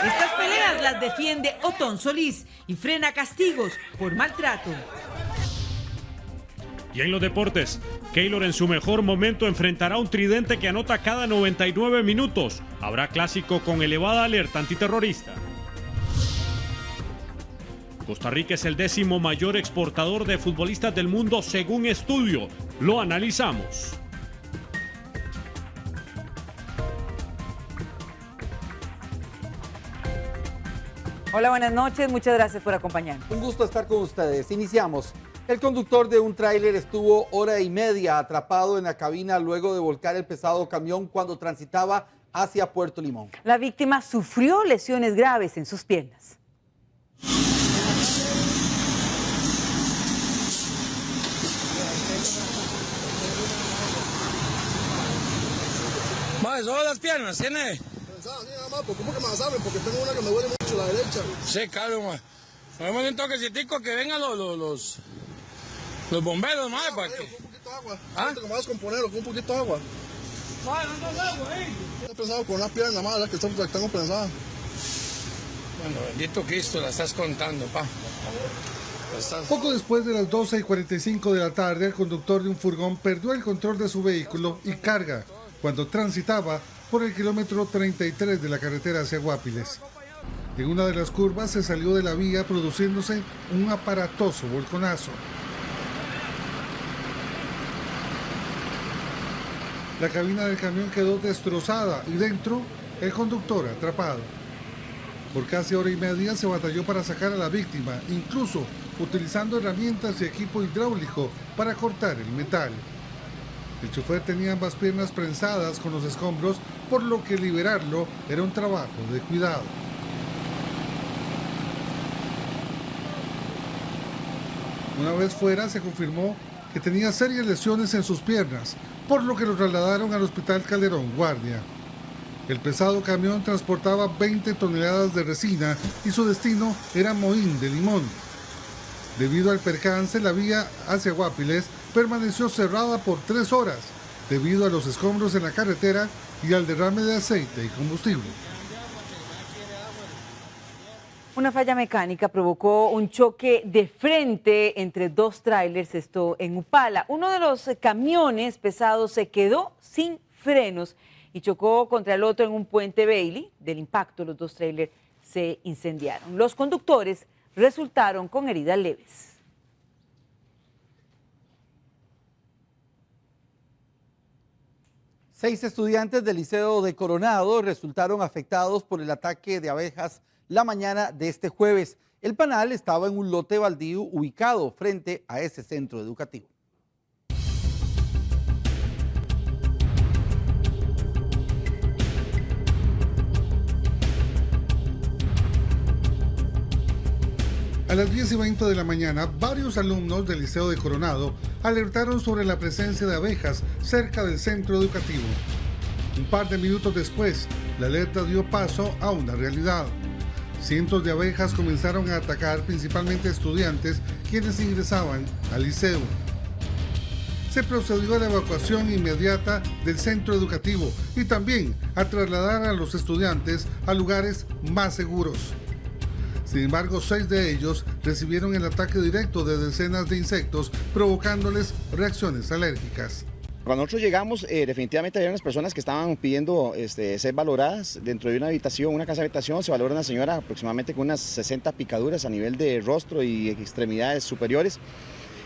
Estas peleas las defiende Otón Solís y frena castigos por maltrato. Y en los deportes, Keylor en su mejor momento enfrentará a un tridente que anota cada 99 minutos. Habrá clásico con elevada alerta antiterrorista. Costa Rica es el 10º mayor exportador de futbolistas del mundo según estudio. Lo analizamos. Hola, buenas noches, muchas gracias por acompañarnos. Un gusto estar con ustedes. Iniciamos. El conductor de un tráiler estuvo hora y media atrapado en la cabina luego de volcar el pesado camión cuando transitaba hacia Puerto Limón. La víctima sufrió lesiones graves en sus piernas. Más, solo las piernas, ¿tiene? Sí, nada más, porque un poco más saben, porque tengo una que me duele mucho, la derecha. Sí, claro, ma. Ponemos un toquecitico que vengan los bomberos, ma, para que... Un poquito de agua. ¿Ah? Como vas a componerlo con un poquito de agua. Ma, no tengo agua, He pensado con una pierna más, que tengo pensada. Bueno, bendito Cristo, la estás contando, pa. Poco después de las 12:45 de la tarde, el conductor de un furgón perdió el control de su vehículo y carga cuando transitaba por el kilómetro 33 de la carretera hacia Guapiles. En una de las curvas se salió de la vía produciéndose un aparatoso volconazo. La cabina del camión quedó destrozada y dentro el conductor atrapado. Por casi hora y media se batalló para sacar a la víctima, incluso utilizando herramientas y equipo hidráulico para cortar el metal. El chofer tenía ambas piernas prensadas con los escombros, por lo que liberarlo era un trabajo de cuidado. Una vez fuera se confirmó que tenía serias lesiones en sus piernas, por lo que lo trasladaron al Hospital Calderón Guardia. El pesado camión transportaba 20 toneladas de resina y su destino era Moín de Limón. Debido al percance, la vía hacia Guapiles permaneció cerrada por 3 horas, debido a los escombros en la carretera y al derrame de aceite y combustible. Una falla mecánica provocó un choque de frente entre 2 tráilers, esto en Upala. Uno de los camiones pesados se quedó sin frenos y chocó contra el otro en un puente Bailey. Del impacto, los 2 tráilers se incendiaron. Los conductores resultaron con heridas leves. Seis estudiantes del Liceo de Coronado resultaron afectados por el ataque de abejas la mañana de este jueves. El panal estaba en un lote baldío ubicado frente a ese centro educativo. A las 10:20 de la mañana, varios alumnos del Liceo de Coronado alertaron sobre la presencia de abejas cerca del centro educativo. Un par de minutos después, la alerta dio paso a una realidad. Cientos de abejas comenzaron a atacar principalmente a estudiantes quienes ingresaban al liceo. Se procedió a la evacuación inmediata del centro educativo y también a trasladar a los estudiantes a lugares más seguros. Sin embargo, 6 de ellos recibieron el ataque directo de decenas de insectos, provocándoles reacciones alérgicas. Cuando nosotros llegamos, definitivamente había unas personas que estaban pidiendo ser valoradas dentro de una habitación, una casa de habitación. Se valora una señora aproximadamente con unas 60 picaduras a nivel de rostro y extremidades superiores.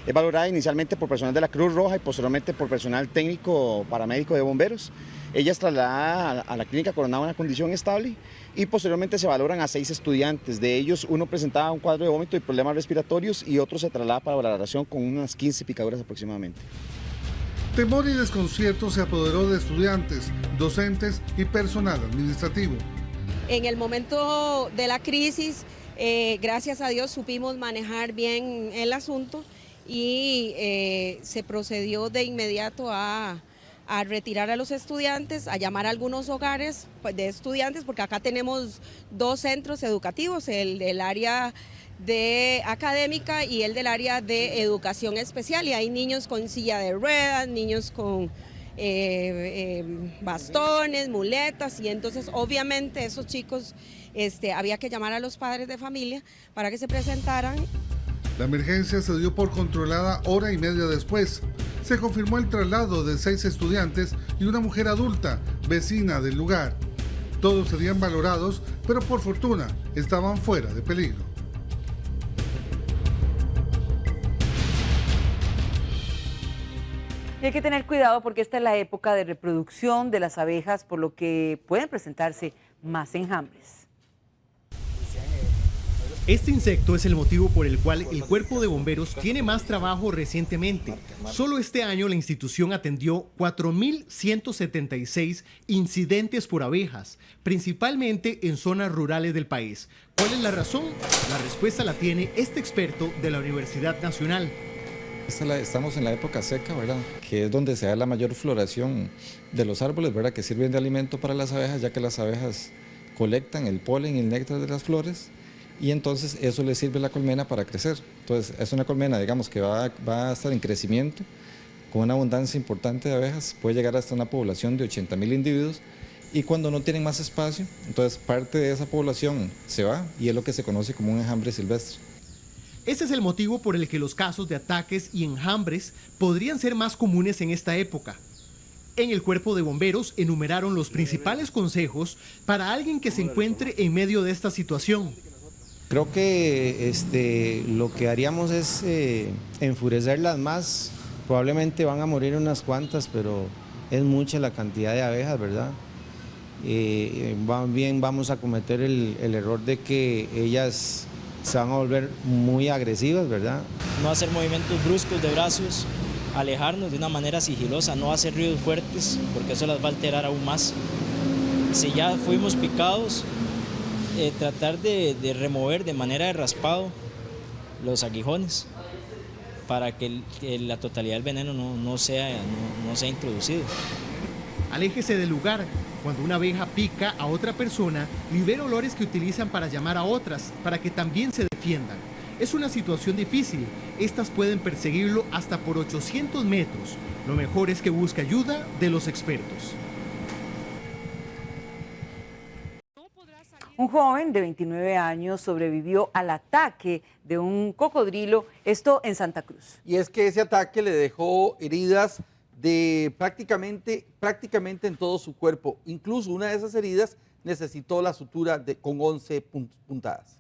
Es valorada inicialmente por personal de la Cruz Roja y posteriormente por personal técnico paramédico de bomberos. Ella es trasladada a la clínica Coronado en una condición estable y posteriormente se valoran a 6 estudiantes. De ellos, uno presentaba un cuadro de vómito y problemas respiratorios y otro se traslada para valoración con unas 15 picaduras aproximadamente. Temor y desconcierto se apoderó de estudiantes, docentes y personal administrativo. En el momento de la crisis, gracias a Dios supimos manejar bien el asunto y se procedió de inmediato a retirar a los estudiantes, a llamar a algunos hogares de estudiantes, porque acá tenemos 2 centros educativos, el del área de académica y el del área de educación especial, y hay niños con silla de ruedas, niños con bastones, muletas, y entonces obviamente esos chicos había que llamar a los padres de familia para que se presentaran. La emergencia se dio por controlada hora y media después. Se confirmó el traslado de 6 estudiantes y una mujer adulta, vecina del lugar. Todos serían valorados, pero por fortuna estaban fuera de peligro. Y hay que tener cuidado porque esta es la época de reproducción de las abejas, por lo que pueden presentarse más enjambres. Este insecto es el motivo por el cual el Cuerpo de Bomberos tiene más trabajo recientemente. Solo este año la institución atendió 4.176 incidentes por abejas, principalmente en zonas rurales del país. ¿Cuál es la razón? La respuesta la tiene este experto de la Universidad Nacional. Estamos en la época seca, ¿verdad? Que es donde se da la mayor floración de los árboles, ¿verdad? Que sirven de alimento para las abejas, ya que las abejas colectan el polen y el néctar de las flores, y entonces eso le sirve a la colmena para crecer. Entonces es una colmena, digamos, que va a estar en crecimiento, con una abundancia importante de abejas, puede llegar hasta una población de 80.000 individuos, y cuando no tienen más espacio, entonces parte de esa población se va, y es lo que se conoce como un enjambre silvestre. Este es el motivo por el que los casos de ataques y enjambres podrían ser más comunes en esta época. En el Cuerpo de Bomberos enumeraron los principales consejos para alguien que se encuentre en medio de esta situación. Creo que lo que haríamos es enfurecerlas más. Probablemente van a morir unas cuantas, pero es mucha la cantidad de abejas, ¿verdad? Bien, vamos a cometer el error de que ellas se van a volver muy agresivas, ¿verdad? No hacer movimientos bruscos de brazos, alejarnos de una manera sigilosa, no hacer ruidos fuertes, porque eso las va a alterar aún más. Si ya fuimos picados, tratar de remover de manera de raspado los aguijones para que la totalidad del veneno no sea introducido. Aléjese del lugar. Cuando una abeja pica a otra persona, libera olores que utilizan para llamar a otras, para que también se defiendan. Es una situación difícil. Estas pueden perseguirlo hasta por 800 metros. Lo mejor es que busque ayuda de los expertos. Un joven de 29 años sobrevivió al ataque de un cocodrilo, esto en Santa Cruz. Y es que ese ataque le dejó heridas de prácticamente en todo su cuerpo. Incluso una de esas heridas necesitó la sutura con 11 puntadas.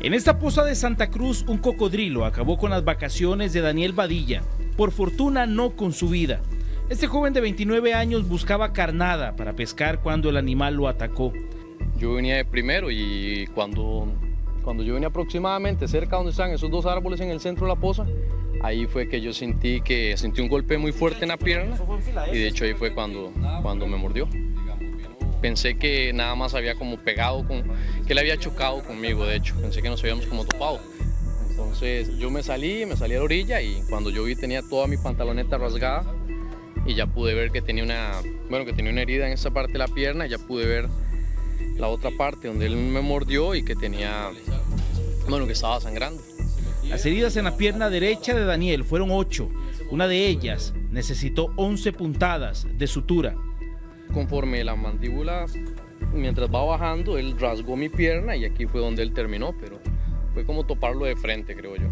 En esta poza de Santa Cruz, un cocodrilo acabó con las vacaciones de Daniel Badilla. Por fortuna, no con su vida. Este joven de 29 años buscaba carnada para pescar cuando el animal lo atacó. Yo venía de primero y cuando yo venía aproximadamente cerca donde están esos dos árboles en el centro de la poza, ahí fue que yo sentí un golpe muy fuerte en la pierna y de hecho ahí fue cuando me mordió. Pensé que nada más había como pegado, que él había chocado conmigo, de hecho, pensé que nos habíamos como topado. Entonces yo me salí a la orilla y cuando yo vi tenía toda mi pantaloneta rasgada y ya pude ver que tenía una herida en esa parte de la pierna, y ya pude ver la otra parte donde él me mordió y que que estaba sangrando. Las heridas en la pierna derecha de Daniel fueron 8. Una de ellas necesitó 11 puntadas de sutura. Conforme la mandíbula, mientras va bajando, él rasgó mi pierna y aquí fue donde él terminó, pero fue como toparlo de frente, creo yo.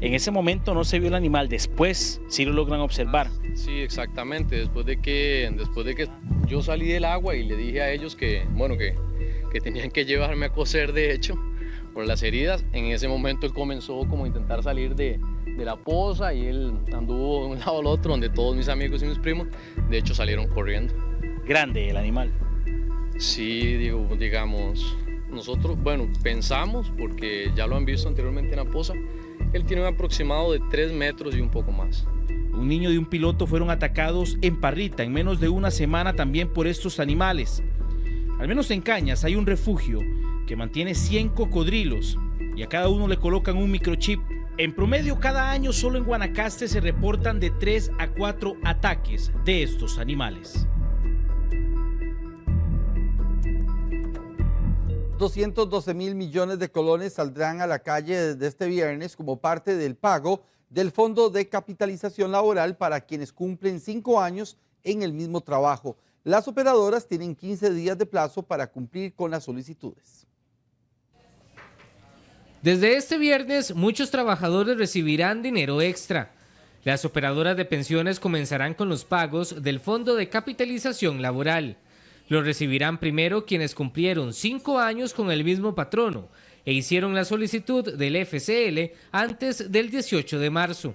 En ese momento no se vio el animal, después sí lo logran observar. Sí, exactamente, después de que yo salí del agua y le dije a ellos que tenían que llevarme a coser, de hecho, por las heridas. En ese momento él comenzó como a intentar salir de la poza y él anduvo de un lado al otro, donde todos mis amigos y mis primos, de hecho, salieron corriendo. ¿Grande el animal? Sí, digamos, nosotros, pensamos, porque ya lo han visto anteriormente en la poza, él tiene un aproximado de 3 metros y un poco más. Un niño y un piloto fueron atacados en Parrita en menos de una semana también por estos animales. Al menos en Cañas hay un refugio que mantiene 100 cocodrilos y a cada uno le colocan un microchip. En promedio, cada año solo en Guanacaste se reportan de 3 a 4 ataques de estos animales. 212.000 millones de colones saldrán a la calle desde este viernes como parte del pago del Fondo de Capitalización Laboral para quienes cumplen 5 años en el mismo trabajo. Las operadoras tienen 15 días de plazo para cumplir con las solicitudes. Desde este viernes, muchos trabajadores recibirán dinero extra. Las operadoras de pensiones comenzarán con los pagos del Fondo de Capitalización Laboral. Lo recibirán primero quienes cumplieron 5 años con el mismo patrono e hicieron la solicitud del FCL antes del 18 de marzo.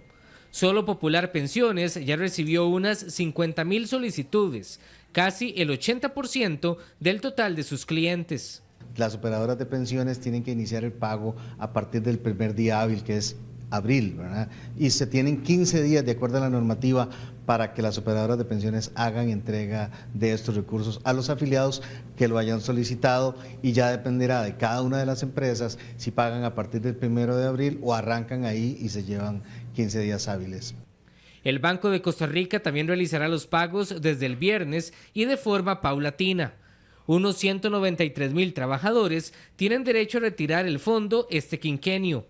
Solo Popular Pensiones ya recibió unas 50,000 solicitudes, casi el 80% del total de sus clientes. Las operadoras de pensiones tienen que iniciar el pago a partir del primer día hábil, que es abril, ¿verdad? Y se tienen 15 días de acuerdo a la normativa para que las operadoras de pensiones hagan entrega de estos recursos a los afiliados que lo hayan solicitado, y ya dependerá de cada una de las empresas si pagan a partir del 1 de abril o arrancan ahí y se llevan 15 días hábiles. El Banco de Costa Rica también realizará los pagos desde el viernes y de forma paulatina. Unos 193,000 trabajadores tienen derecho a retirar el fondo este quinquenio.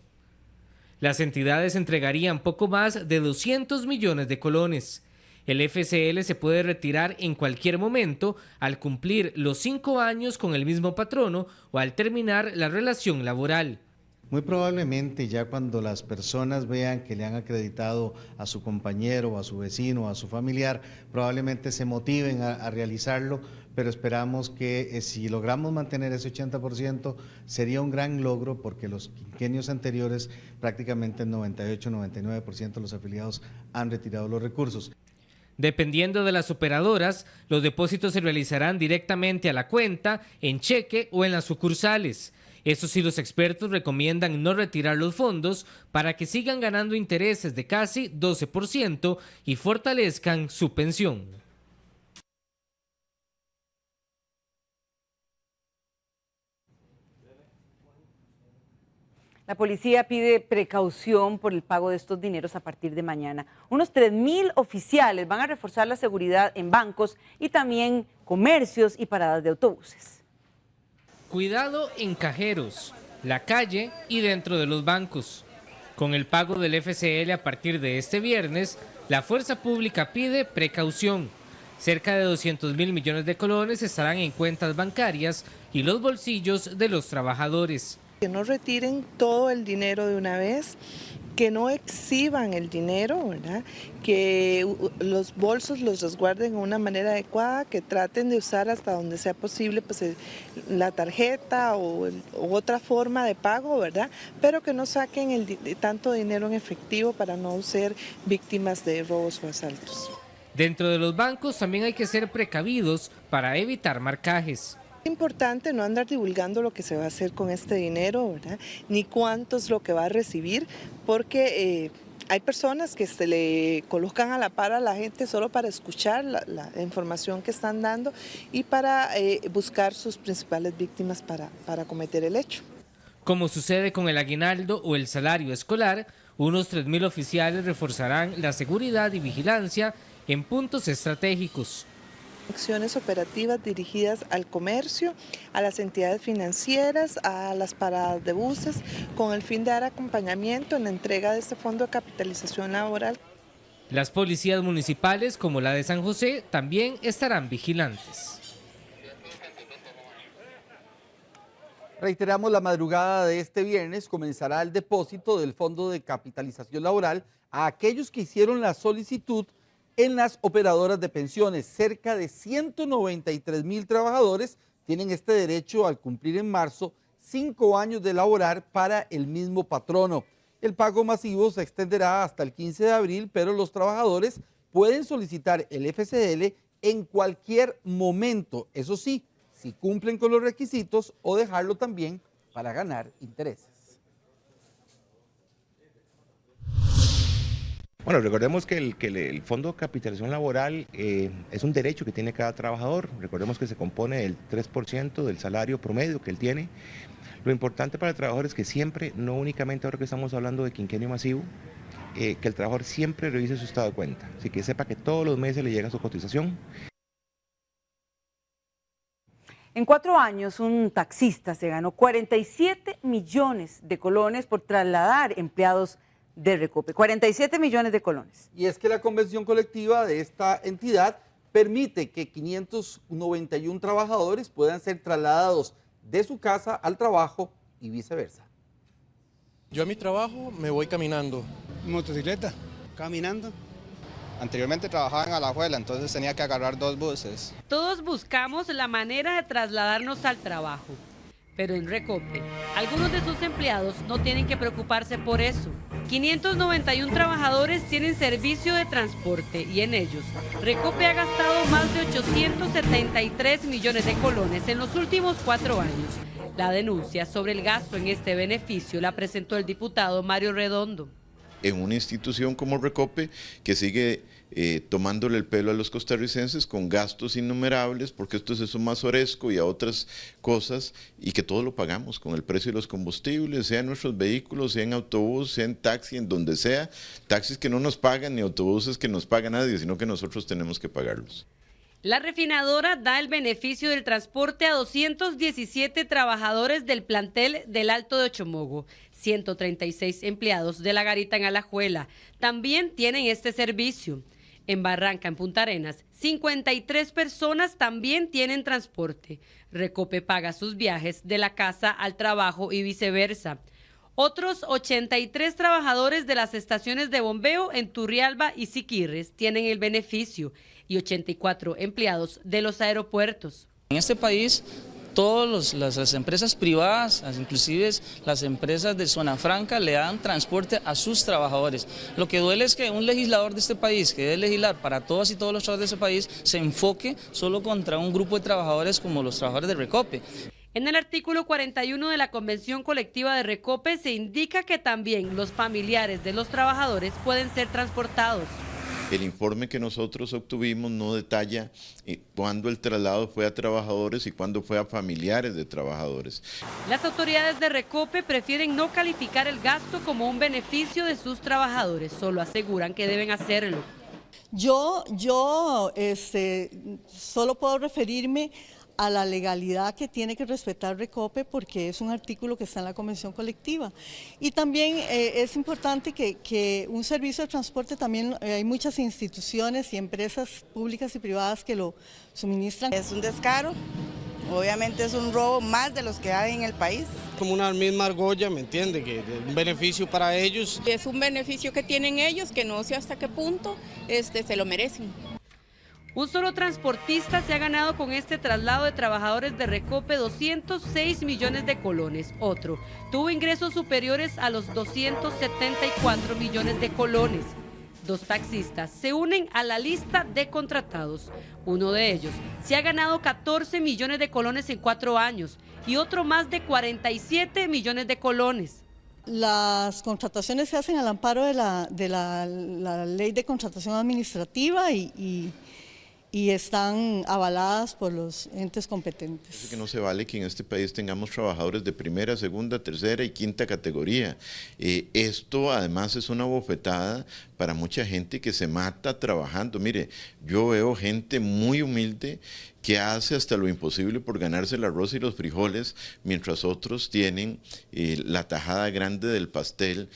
Las entidades entregarían poco más de 200 millones de colones. El FCL se puede retirar en cualquier momento al cumplir los 5 años con el mismo patrono o al terminar la relación laboral. Muy probablemente ya cuando las personas vean que le han acreditado a su compañero, a su vecino, a su familiar, probablemente se motiven a realizarlo, pero esperamos que si logramos mantener ese 80% sería un gran logro, porque los quinquenios anteriores prácticamente el 98-99% de los afiliados han retirado los recursos. Dependiendo de las operadoras, los depósitos se realizarán directamente a la cuenta, en cheque o en las sucursales. Eso sí, los expertos recomiendan no retirar los fondos para que sigan ganando intereses de casi 12% y fortalezcan su pensión. La policía pide precaución por el pago de estos dineros a partir de mañana. Unos 3,000 oficiales van a reforzar la seguridad en bancos y también comercios y paradas de autobuses. Cuidado en cajeros, la calle y dentro de los bancos. Con el pago del FCL a partir de este viernes, la fuerza pública pide precaución. Cerca de 200,000 millones de colones estarán en cuentas bancarias y los bolsillos de los trabajadores. Que no retiren todo el dinero de una vez, que no exhiban el dinero, ¿verdad? Que los bolsos los resguarden de una manera adecuada, que traten de usar hasta donde sea posible pues, la tarjeta o otra forma de pago, ¿verdad? Pero que no saquen tanto dinero en efectivo para no ser víctimas de robos o asaltos. Dentro de los bancos también hay que ser precavidos para evitar marcajes. Es importante no andar divulgando lo que se va a hacer con este dinero, ¿verdad? Ni cuánto es lo que va a recibir, porque hay personas que se le colocan a la par a la gente solo para escuchar la información que están dando y para buscar sus principales víctimas para cometer el hecho. Como sucede con el aguinaldo o el salario escolar, unos 3,000 oficiales reforzarán la seguridad y vigilancia en puntos estratégicos. Acciones operativas dirigidas al comercio, a las entidades financieras, a las paradas de buses, con el fin de dar acompañamiento en la entrega de este fondo de capitalización laboral. Las policías municipales, como la de San José, también estarán vigilantes. Reiteramos, la madrugada de este viernes comenzará el depósito del Fondo de Capitalización Laboral a aquellos que hicieron la solicitud en las operadoras de pensiones. Cerca de 193,000 trabajadores tienen este derecho al cumplir en marzo 5 años de laborar para el mismo patrono. El pago masivo se extenderá hasta el 15 de abril, pero los trabajadores pueden solicitar el FCL en cualquier momento. Eso sí, si cumplen con los requisitos, o dejarlo también para ganar intereses. Bueno, recordemos que el Fondo de Capitalización Laboral es un derecho que tiene cada trabajador. Recordemos que se compone del 3% del salario promedio que él tiene. Lo importante para el trabajador es que siempre, no únicamente ahora que estamos hablando de quinquenio masivo, que el trabajador siempre revise su estado de cuenta. Así que sepa que todos los meses le llega su cotización. En 4 años, un taxista se ganó 47 millones de colones por trasladar empleados de Recope, 47 millones de colones. Y es que la convención colectiva de esta entidad permite que 591 trabajadores puedan ser trasladados de su casa al trabajo y viceversa. Yo a mi trabajo me voy caminando. Motocicleta, caminando. Anteriormente trabajaba en Alajuela, entonces tenía que agarrar 2 buses. Todos buscamos la manera de trasladarnos al trabajo, pero en Recope, algunos de sus empleados no tienen que preocuparse por eso. 591 trabajadores tienen servicio de transporte y en ellos, Recope ha gastado más de 873 millones de colones en los últimos 4 años. La denuncia sobre el gasto en este beneficio la presentó el diputado Mario Redondo. En una institución como Recope que sigue tomándole el pelo a los costarricenses con gastos innumerables, porque esto es eso más oresco y a otras cosas, y que todo lo pagamos con el precio de los combustibles, sea en nuestros vehículos, sea en autobús, sea en taxi, en donde sea, taxis que no nos pagan ni autobuses que nos paga nadie, sino que nosotros tenemos que pagarlos. La refinadora da el beneficio del transporte a 217 trabajadores del plantel del Alto de Ochomogo, 136 empleados de la garita en Alajuela. También tienen este servicio. En Barranca, en Punta Arenas, 53 personas también tienen transporte. Recope paga sus viajes de la casa al trabajo y viceversa. Otros 83 trabajadores de las estaciones de bombeo en Turrialba y Siquirres tienen el beneficio y 84 empleados de los aeropuertos. En este país, todas las empresas privadas, inclusive las empresas de zona franca, le dan transporte a sus trabajadores. Lo que duele es que un legislador de este país, que debe legislar para todas y todos los trabajadores de este país, se enfoque solo contra un grupo de trabajadores como los trabajadores de Recope. En el artículo 41 de la Convención Colectiva de Recope se indica que también los familiares de los trabajadores pueden ser transportados. El informe que nosotros obtuvimos no detalla cuándo el traslado fue a trabajadores y cuándo fue a familiares de trabajadores. Las autoridades de Recope prefieren no calificar el gasto como un beneficio de sus trabajadores, solo aseguran que deben hacerlo. Yo solo puedo referirme a la legalidad que tiene que respetar Recope porque es un artículo que está en la Convención Colectiva. Y también es importante que un servicio de transporte también, hay muchas instituciones y empresas públicas y privadas que lo suministran. Es un descaro, obviamente es un robo más de los que hay en el país. Como una misma argolla, ¿me entiende? Que es un beneficio para ellos. Es un beneficio que tienen ellos que no sé hasta qué punto se lo merecen. Un solo transportista se ha ganado con este traslado de trabajadores de Recope 206 millones de colones. Otro tuvo ingresos superiores a los 274 millones de colones. 2 taxistas se unen a la lista de contratados. Uno de ellos se ha ganado 14 millones de colones en 4 años y otro más de 47 millones de colones. Las contrataciones se hacen al amparo de la ley de contratación administrativa y están avaladas por los entes competentes. Es que no se vale que en este país tengamos trabajadores de primera, segunda, tercera y quinta categoría. Esto además es una bofetada para mucha gente que se mata trabajando. Mire, yo veo gente muy humilde que hace hasta lo imposible por ganarse el arroz y los frijoles, mientras otros tienen la tajada grande del pastel.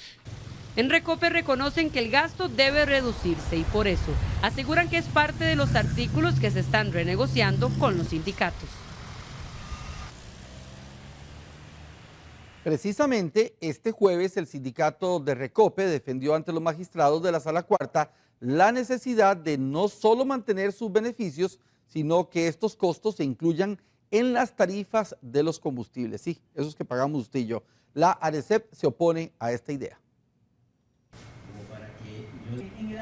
En Recope reconocen que el gasto debe reducirse y por eso aseguran que es parte de los artículos que se están renegociando con los sindicatos. Precisamente este jueves el sindicato de Recope defendió ante los magistrados de la Sala Cuarta la necesidad de no solo mantener sus beneficios, sino que estos costos se incluyan en las tarifas de los combustibles. Sí, esos que pagamos usted y yo. La ARECEP se opone a esta idea.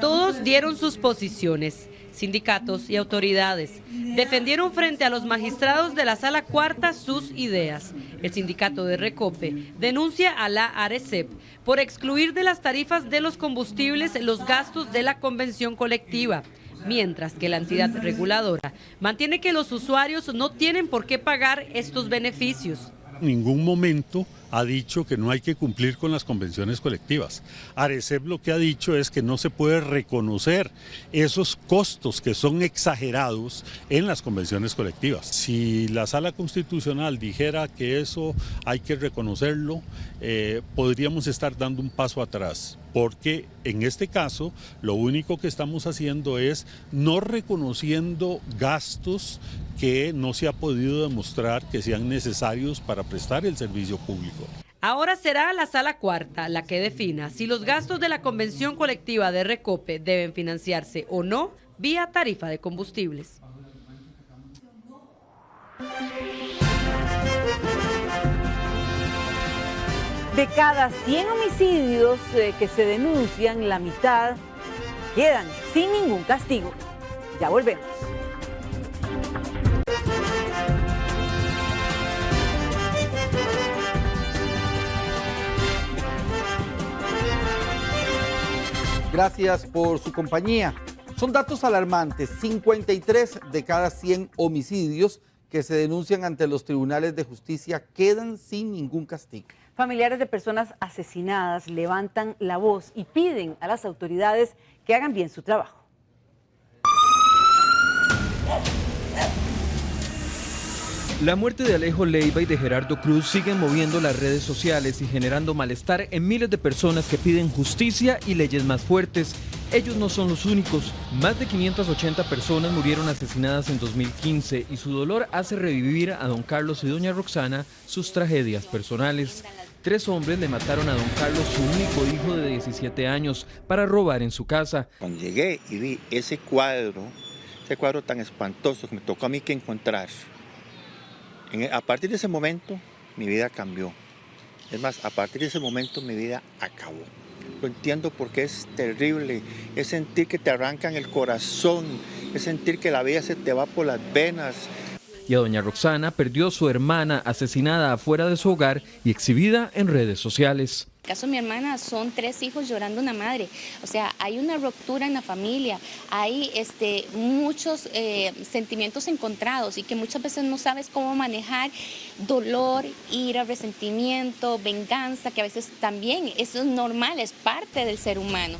Todos dieron sus posiciones, sindicatos y autoridades. Defendieron frente a los magistrados de la Sala Cuarta sus ideas. El sindicato de Recope denuncia a la ARECEP por excluir de las tarifas de los combustibles los gastos de la convención colectiva, mientras que la entidad reguladora mantiene que los usuarios no tienen por qué pagar estos beneficios. En ningún momento ha dicho que no hay que cumplir con las convenciones colectivas. Arecep lo que ha dicho es que no se puede reconocer esos costos que son exagerados en las convenciones colectivas. Si la Sala Constitucional dijera que eso hay que reconocerlo, podríamos estar dando un paso atrás, porque en este caso lo único que estamos haciendo es no reconociendo gastos que no se ha podido demostrar que sean necesarios para prestar el servicio público. Ahora será la Sala Cuarta la que defina si los gastos de la convención colectiva de Recope deben financiarse o no vía tarifa de combustibles. De cada 100 homicidios que se denuncian, la mitad quedan sin ningún castigo. Ya volvemos. Gracias por su compañía. Son datos alarmantes. 53 de cada 100 homicidios que se denuncian ante los tribunales de justicia quedan sin ningún castigo. Familiares de personas asesinadas levantan la voz y piden a las autoridades que hagan bien su trabajo. La muerte de Alejo Leiva y de Gerardo Cruz siguen moviendo las redes sociales y generando malestar en miles de personas que piden justicia y leyes más fuertes. Ellos no son los únicos. Más de 580 personas murieron asesinadas en 2015 y su dolor hace revivir a don Carlos y doña Roxana sus tragedias personales. 3 hombres le mataron a don Carlos, su único hijo de 17 años, para robar en su casa. Cuando llegué y vi ese cuadro tan espantoso que me tocó a mí que encontrar, a partir de ese momento mi vida cambió. Es más, a partir de ese momento mi vida acabó. Lo entiendo porque es terrible, es sentir que te arrancan el corazón, es sentir que la vida se te va por las venas. Y a doña Roxana perdió su hermana asesinada afuera de su hogar y exhibida en redes sociales. En el caso de mi hermana son 3 hijos llorando una madre, o sea, hay una ruptura en la familia, hay muchos sentimientos encontrados y que muchas veces no sabes cómo manejar dolor, ira, resentimiento, venganza, que a veces también eso es normal, es parte del ser humano.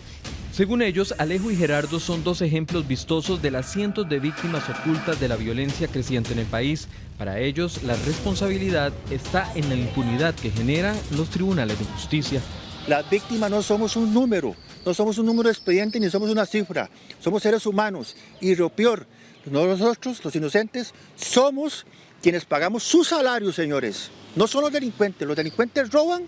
Según ellos, Alejo y Gerardo son 2 ejemplos vistosos de las cientos de víctimas ocultas de la violencia creciente en el país. Para ellos, la responsabilidad está en la impunidad que generan los tribunales de justicia. Las víctimas no somos un número, no somos un número de expediente ni somos una cifra, somos seres humanos y lo peor, nosotros, los inocentes, somos quienes pagamos su salario, señores. No son los delincuentes roban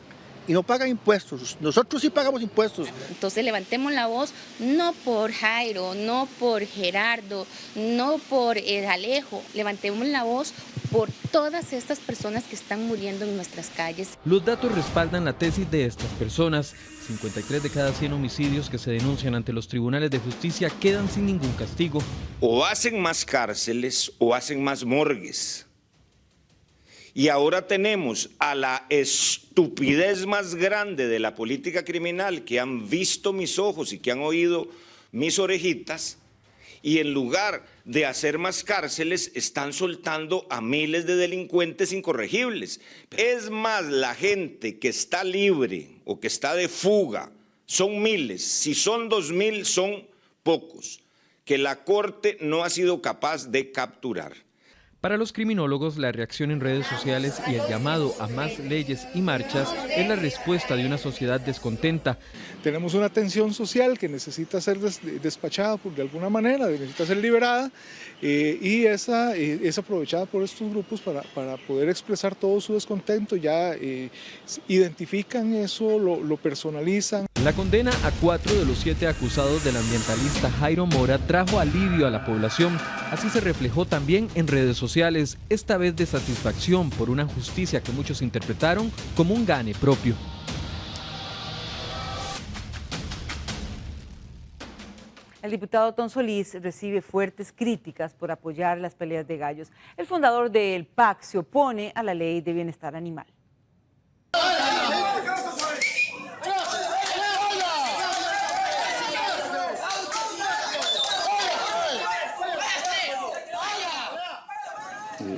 y no pagan impuestos, nosotros sí pagamos impuestos. Entonces levantemos la voz no por Jairo, no por Gerardo, no por Alejo, levantemos la voz por todas estas personas que están muriendo en nuestras calles. Los datos respaldan la tesis de estas personas. 53 de cada 100 homicidios que se denuncian ante los tribunales de justicia quedan sin ningún castigo. O hacen más cárceles o hacen más morgues. Y ahora tenemos a la estupidez más grande de la política criminal que han visto mis ojos y que han oído mis orejitas, y en lugar de hacer más cárceles están soltando a miles de delincuentes incorregibles. Es más, la gente que está libre o que está de fuga son miles, si son 2.000 son pocos, que la Corte no ha sido capaz de capturar. Para los criminólogos, la reacción en redes sociales y el llamado a más leyes y marchas es la respuesta de una sociedad descontenta. Tenemos una tensión social que necesita ser despachada de alguna manera, necesita ser liberada y es aprovechada por estos grupos para poder expresar todo su descontento. Ya identifican eso, lo personalizan. La condena a 4 de los 7 acusados del ambientalista Jairo Mora trajo alivio a la población. Así se reflejó también en redes sociales, esta vez de satisfacción por una justicia que muchos interpretaron como un gane propio. El diputado Tom Solís recibe fuertes críticas por apoyar las peleas de gallos. El fundador del PAC se opone a la ley de bienestar animal.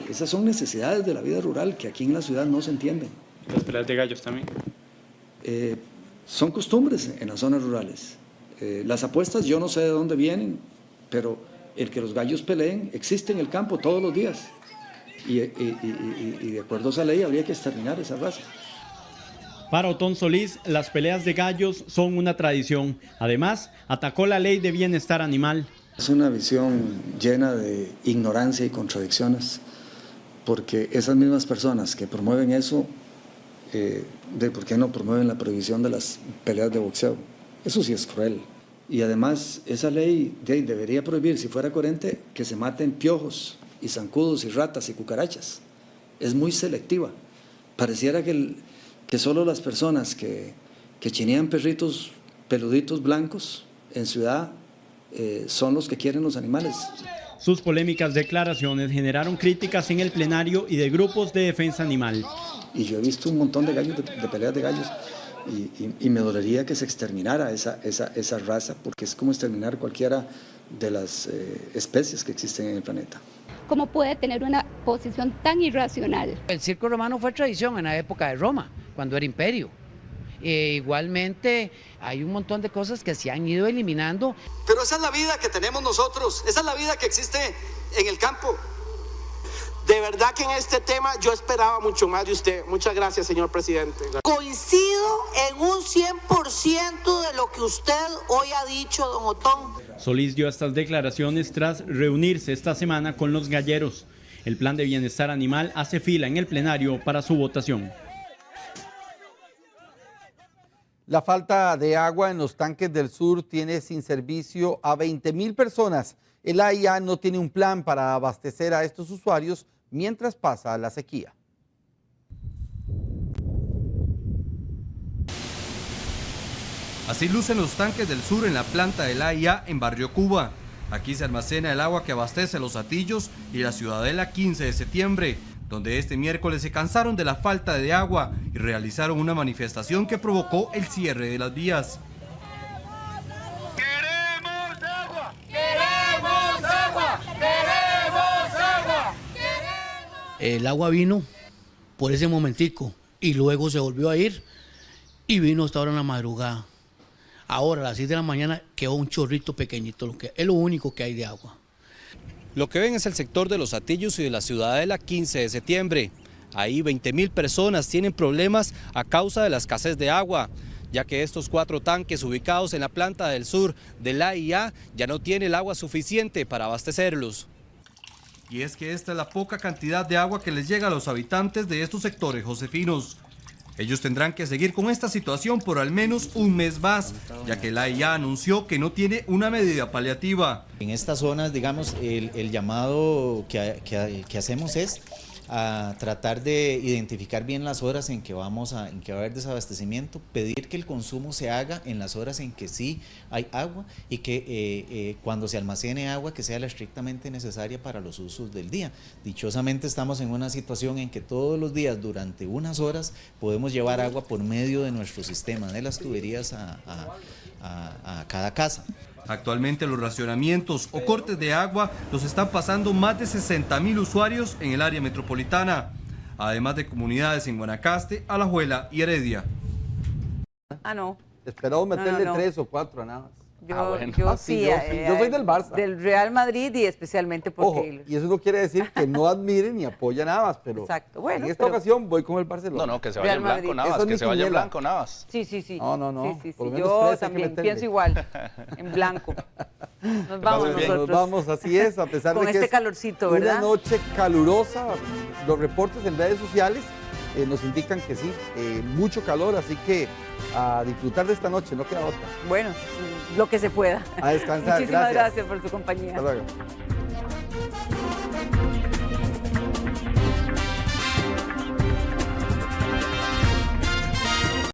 Esas son necesidades de la vida rural que aquí en la ciudad no se entienden. Las peleas de gallos también. Son costumbres en las zonas rurales. Las apuestas yo no sé de dónde vienen, pero el que los gallos peleen existe en el campo todos los días. Y de acuerdo a esa ley habría que exterminar esa raza. Para Otón Solís, las peleas de gallos son una tradición. Además, atacó la ley de bienestar animal. Es una visión llena de ignorancia y contradicciones, porque esas mismas personas que promueven eso, ¿por qué no promueven la prohibición de las peleas de boxeo? Eso sí es cruel. Y además, esa ley debería prohibir, si fuera coherente, que se maten piojos y zancudos y ratas y cucarachas. Es muy selectiva. Pareciera que solo las personas que chinean perritos peluditos blancos en ciudad son los que quieren los animales. Sus polémicas declaraciones generaron críticas en el plenario y de grupos de defensa animal. Y yo he visto un montón de gallos, de peleas de gallos, y me dolería que se exterminara esa raza, porque es como exterminar cualquiera de las especies que existen en el planeta. ¿Cómo puede tener una posición tan irracional? El circo romano fue tradición en la época de Roma, cuando era imperio. Igualmente hay un montón de cosas que se han ido eliminando. Pero esa es la vida que tenemos nosotros, esa es la vida que existe en el campo. De verdad que en este tema yo esperaba mucho más de usted. Muchas gracias, señor presidente. Coincido en un 100% de lo que usted hoy ha dicho, don Otón. Solís dio estas declaraciones tras reunirse esta semana con los galleros. El plan de bienestar animal hace fila en el plenario para su votación. La falta de agua en los tanques del sur tiene sin servicio a 20.000 personas. El AIA no tiene un plan para abastecer a estos usuarios mientras pasa la sequía. Así lucen los tanques del sur en la planta del AIA en Barrio Cuba. Aquí se almacena el agua que abastece Los Hatillos y la Ciudadela 15 de septiembre, donde este miércoles se cansaron de la falta de agua y realizaron una manifestación que provocó el cierre de las vías. ¡Queremos agua! ¡Queremos agua! ¡Queremos agua! El agua vino por ese momentico y luego se volvió a ir y vino hasta ahora en la madrugada. Ahora a las 6 de la mañana quedó un chorrito pequeñito, es lo único que hay de agua. Lo que ven es el sector de Los Hatillos y de la Ciudadela 15 de septiembre. Ahí 20.000 personas tienen problemas a causa de la escasez de agua, ya que estos 4 tanques ubicados en la planta del sur del AIA ya no tienen el agua suficiente para abastecerlos. Y es que esta es la poca cantidad de agua que les llega a los habitantes de estos sectores josefinos. Ellos tendrán que seguir con esta situación por al menos un mes más, ya que la AIA anunció que no tiene una medida paliativa. En estas zonas, digamos, el llamado que hacemos es a tratar de identificar bien las horas en que va a haber desabastecimiento, pedir que el consumo se haga en las horas en que sí hay agua y que cuando se almacene agua que sea la estrictamente necesaria para los usos del día. Dichosamente estamos en una situación en que todos los días durante unas horas podemos llevar agua por medio de nuestro sistema, de las tuberías a cada casa. Actualmente los racionamientos o cortes de agua los están pasando más de 60.000 usuarios en el área metropolitana, además de comunidades en Guanacaste, Alajuela y Heredia. No. Esperamos meterle 3 o 4 a nada más. Yo sí, yo soy del Barça. Del Real Madrid y especialmente porque... Ojo, y eso no quiere decir que no admiren ni apoyen a Navas, pero exacto. Bueno, en esta ocasión voy con el Barcelona. No, que se vaya en blanco Navas, que se vaya en blanco Navas. Sí. No. Sí. Yo también pienso igual, en blanco. Nos vamos nosotros. Nos vamos, así es, a pesar con de que este calorcito, ¿verdad? Una noche calurosa, los reportes en redes sociales nos indican que sí, mucho calor, así que a disfrutar de esta noche, no queda otra. Bueno, lo que se pueda. A descansar. Muchísimas gracias por su compañía. Hasta luego.